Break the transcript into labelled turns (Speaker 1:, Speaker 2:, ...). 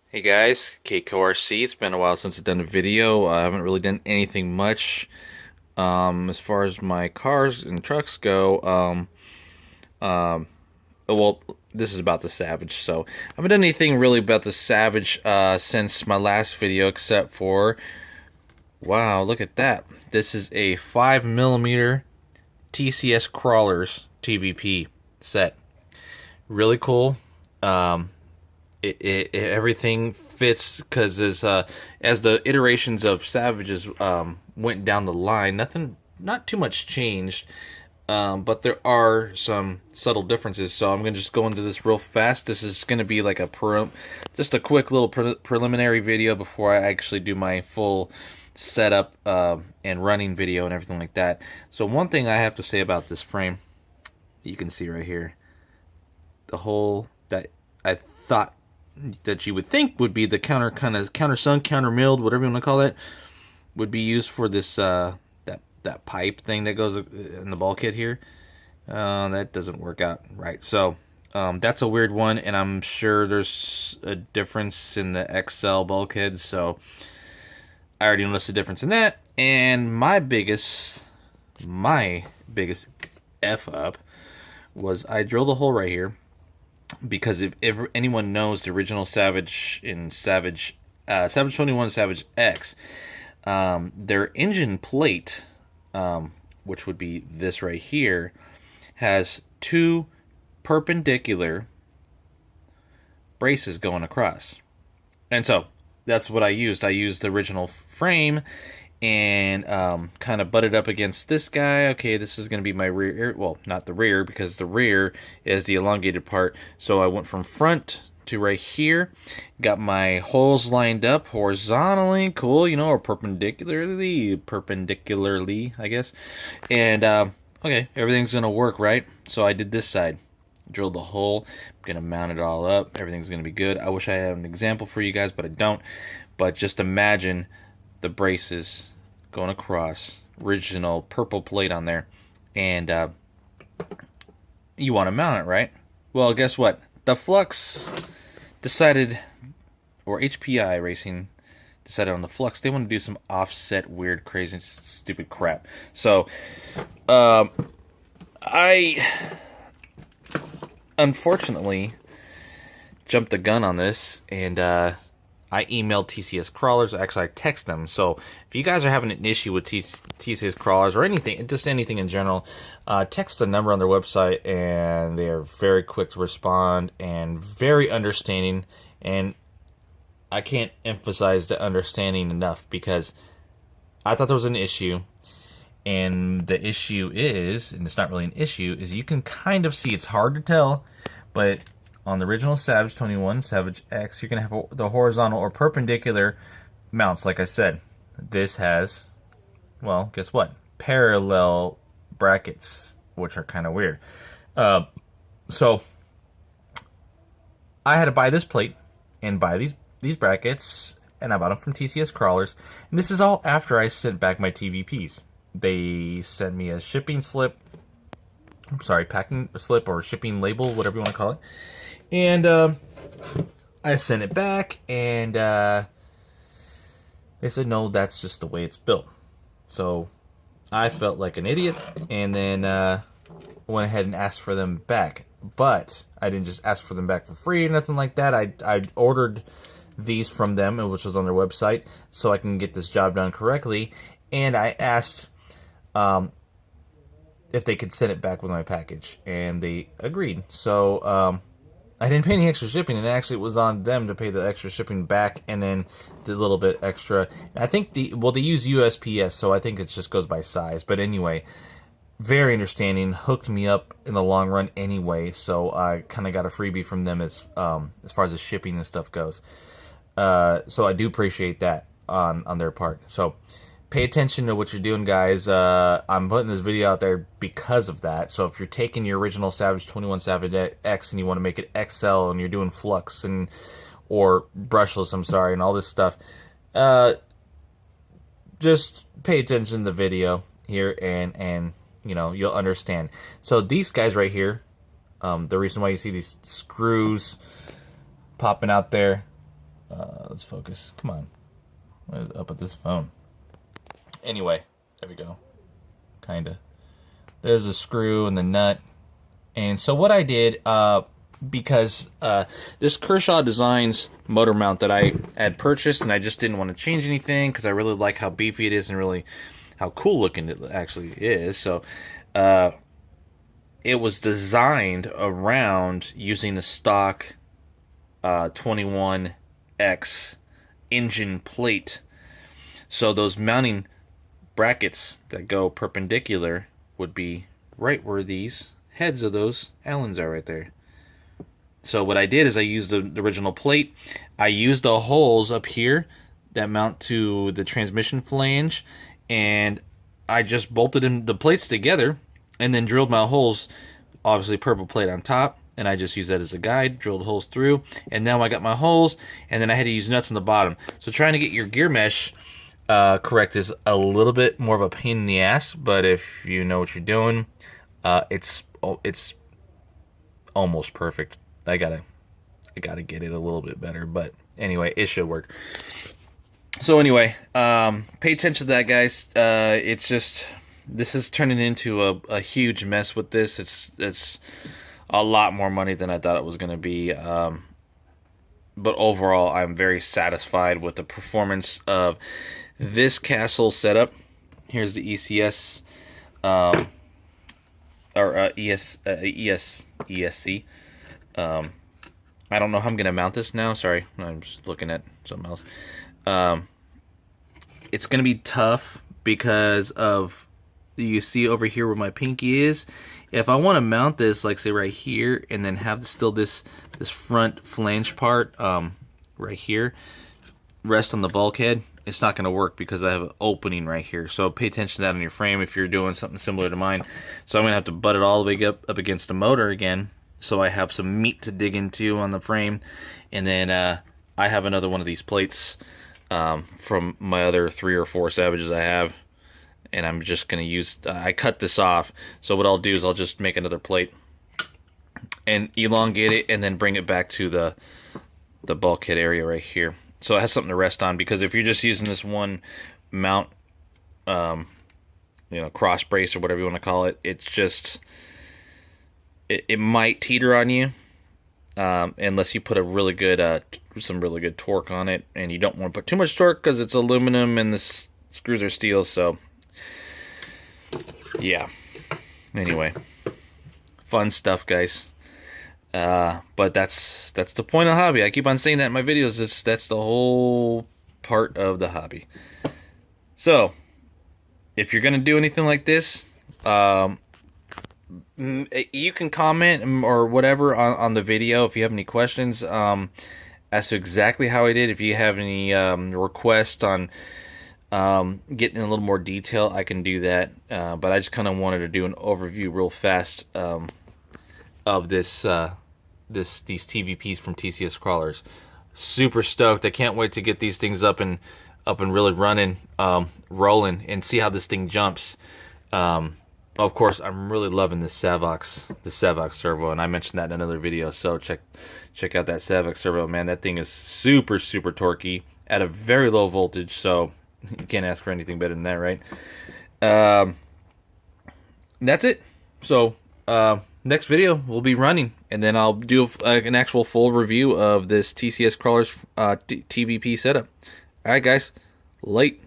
Speaker 1: Hey guys, KCORC. It's been a while since I've done a video. I haven't really done anything much as far as my cars and trucks go. Well, this is about the Savage, so I haven't done anything really about the Savage since my last video, except for wow, look at that! This is a 5mm TCS Crawlers TVP set. Really cool. Um, everything fits because as the iterations of Savages went down the line, not too much changed, but there are some subtle differences. So I'm gonna just go into this real fast. This is gonna be like just a quick little preliminary video before I actually do my full setup and running video and everything like that. So one thing I have to say about this frame, you can see right here, the hole that I thought that you would think would be the countersunk, counter milled, whatever you want to call it, would be used for this that pipe thing that goes in the bulkhead here. That doesn't work out right. So that's a weird one, and I'm sure there's a difference in the XL bulkhead. So I already noticed a difference in that. And my biggest f up was I drilled a hole right here because if ever anyone knows the original Savage in Savage 21 Savage X, their engine plate, which would be this right here, has two perpendicular braces going across. And so that's what I used. I used the original frame and kind of butted up against this guy. Okay, this is going to be my rear. Well, not the rear, because the rear is the elongated part. So I went from front to right here. Got my holes lined up horizontally. Cool, or perpendicularly, I guess. And okay, everything's going to work, right? So I did this side. Drilled the hole. I'm going to mount it all up. Everything's going to be good. I wish I had an example for you guys, but I don't. But just imagine the braces going across, original purple plate on there, and you want to mount it, right? Well, guess what? The Flux decided, or HPI Racing decided on the Flux, they want to do some offset, weird, crazy, stupid crap. So, I unfortunately jumped the gun on this, and I emailed TCS Crawlers. Actually, I text them. So if you guys are having an issue with TCS Crawlers or anything, just anything in general, text the number on their website, and they are very quick to respond and very understanding. And I can't emphasize the understanding enough, because I thought there was an issue. And the issue is, and it's not really an issue, is you can kind of see, it's hard to tell, but on the original Savage 21, Savage X, you're going to have the horizontal or perpendicular mounts, like I said. This has, well, guess what? Parallel brackets, which are kind of weird. So I had to buy this plate and buy these brackets, and I bought them from TCS Crawlers. And this is all after I sent back my TVPs. They sent me a shipping slip. I'm sorry, packing slip or shipping label, whatever you want to call it. And I sent it back, and they said, no, that's just the way it's built. So I felt like an idiot, and then went ahead and asked for them back. But I didn't just ask for them back for free or nothing like that. I ordered these from them, which was on their website, so I can get this job done correctly. And I asked if they could send it back with my package, and they agreed. So I didn't pay any extra shipping, and actually it was on them to pay the extra shipping back, and then the little bit extra. I think they use USPS, so I think it just goes by size. But anyway, very understanding, hooked me up in the long run anyway, so I kind of got a freebie from them as far as the shipping and stuff goes. So I do appreciate that on their part. So pay attention to what you're doing, guys. I'm putting this video out there because of that. So if you're taking your original Savage 21 Savage X and you want to make it XL, and you're doing Flux or brushless, I'm sorry, and all this stuff, just pay attention to the video here, and you'll understand. So these guys right here, the reason why you see these screws popping out there, let's focus. Come on. What is up with this phone? Anyway, there we go. Kinda. There's a screw and the nut. And so what I did, because this Kershaw Designs motor mount that I had purchased, and I just didn't want to change anything because I really like how beefy it is and really how cool looking it actually is. So it was designed around using the stock 21X engine plate. So those mounting brackets that go perpendicular would be right where these heads of those Allens are right there. So what I did is I used the original plate. I used the holes up here that mount to the transmission flange, and I just bolted the plates together and then drilled my holes, obviously purple plate on top, and I just used that as a guide, drilled holes through, and now I got my holes, and then I had to use nuts on the bottom. So trying to get your gear mesh correct is a little bit more of a pain in the ass, but if you know what you're doing, it's almost perfect. I gotta get it a little bit better, but anyway, it should work. So anyway, pay attention to that, guys. It's just, this is turning into a huge mess with this. It's a lot more money than I thought it was gonna be. But overall, I'm very satisfied with the performance of this castle setup. Here's the ECS, ESC. I don't know how I'm gonna mount this now. Sorry, I'm just looking at something else. It's gonna be tough because of, you see over here where my pinky is. If I want to mount this, like say right here, and then have still this front flange part right here rest on the bulkhead, it's not going to work because I have an opening right here. So pay attention to that on your frame if you're doing something similar to mine. So I'm going to have to butt it all the way up against the motor again, so I have some meat to dig into on the frame. And then I have another one of these plates from my other 3 or 4 Savages I have, and I'm just going to use, I cut this off, so what I'll do is I'll just make another plate and elongate it and then bring it back to the bulkhead area right here, so it has something to rest on. Because if you're just using this one mount, you know, cross brace or whatever you want to call it, it's just, it might teeter on you unless you put a really good some really good torque on it, and you don't want to put too much torque because it's aluminum and the screws are steel. So yeah, anyway, fun stuff, guys. But that's the point of the hobby. I keep on saying that in my videos. That's the whole part of the hobby. So if you're gonna do anything like this, you can comment or whatever on the video if you have any questions as to exactly how I did. If you have any requests on getting in a little more detail, I can do that. But I just kind of wanted to do an overview real fast of these TVPs from TCS crawlers. Super stoked! I can't wait to get these things up and really running, rolling, and see how this thing jumps. Of course, I'm really loving the Savox servo, and I mentioned that in another video. So check out that Savox servo, man. That thing is super torquey at a very low voltage. So you can't ask for anything better than that, right? That's it. So next video we'll be running, and then I'll do an actual full review of this TCS crawlers TVP setup. All right, guys, late.